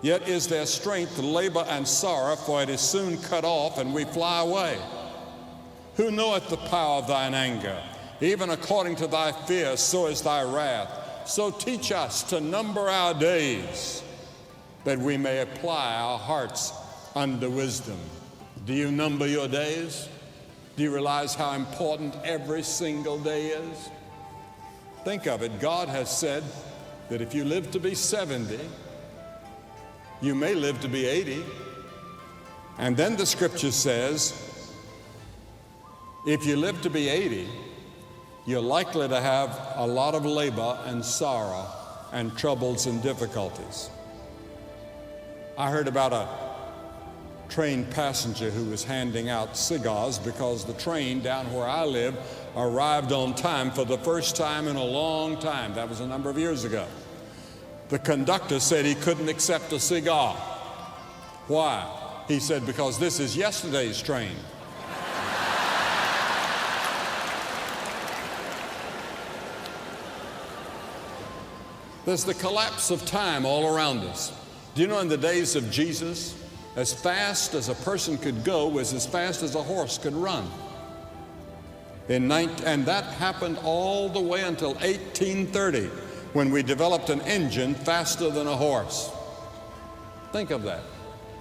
Yet is there strength, labor, and sorrow, for it is soon cut off, and we fly away. Who knoweth the power of thine anger? Even according to thy fear, so is thy wrath. So teach us to number our days, that we may apply our hearts unto wisdom. Do you number your days? Do you realize how important every single day is? Think of it. God has said that if you live to be 70, you may live to be 80. And then the scripture says, if you live to be 80, you're likely to have a lot of labor and sorrow and troubles and difficulties. I heard about a train passenger who was handing out cigars because the train down where I live arrived on time for the first time in a long time. That was a number of years ago. The conductor said he couldn't accept a cigar. Why? He said, because this is yesterday's train. There's the collapse of time all around us. Do you know in the days of Jesus, as fast as a person could go was as fast as a horse could run. And that happened all the way until 1830, when we developed an engine faster than a horse. Think of that.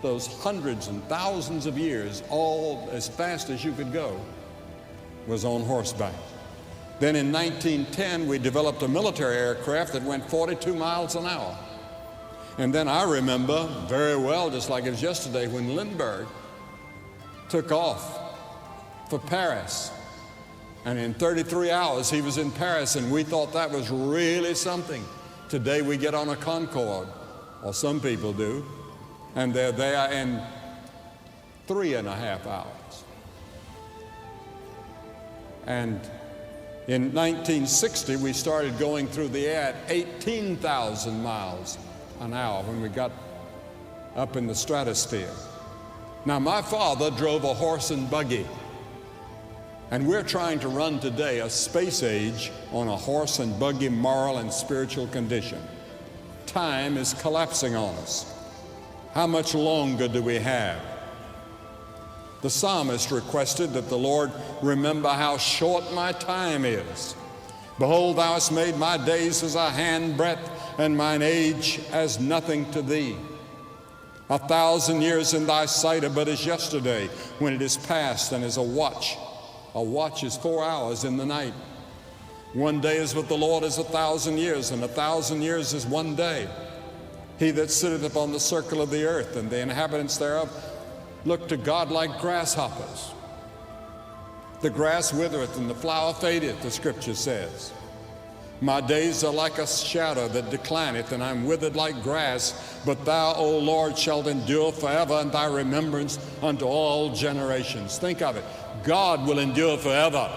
Those hundreds and thousands of years, all as fast as you could go, was on horseback. Then in 1910, we developed a military aircraft that went 42 miles an hour. And then I remember very well, just like it was yesterday, when Lindbergh took off for Paris. And in 33 hours, he was in Paris, and we thought that was really something. Today, we get on a Concorde, or some people do, and they're there in 3.5 hours. And in 1960, we started going through the air at 18,000 miles an hour when we got up in the stratosphere. Now, my father drove a horse and buggy, and we're trying to run today a space age on a horse and buggy moral and spiritual condition. Time is collapsing on us. How much longer do we have? The psalmist requested that the Lord remember how short my time is. Behold, thou hast made my days as a handbreadth, and mine age as nothing to thee. 1,000 years in thy sight are but as yesterday, when it is past and as a watch. A watch is 4 hours in the night. One day is with the Lord as 1,000 years, and 1,000 years is one day. He that sitteth upon the circle of the earth, and the inhabitants thereof, look to God like grasshoppers. The grass withereth and the flower fadeth, the scripture says. My days are like a shadow that declineth, and I'm withered like grass. But thou, O Lord, shalt endure forever, and thy remembrance unto all generations. Think of it. God will endure forever.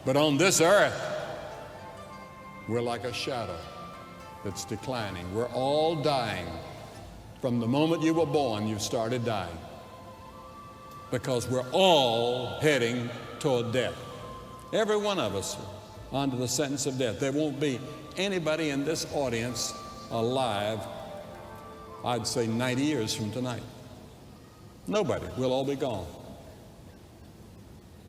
But on this earth, we're like a shadow that's declining. We're all dying. From the moment you were born, you started dying. Because we're all heading toward death. Every one of us under the sentence of death. There won't be anybody in this audience alive, I'd say 90 years from tonight. Nobody. We'll all be gone.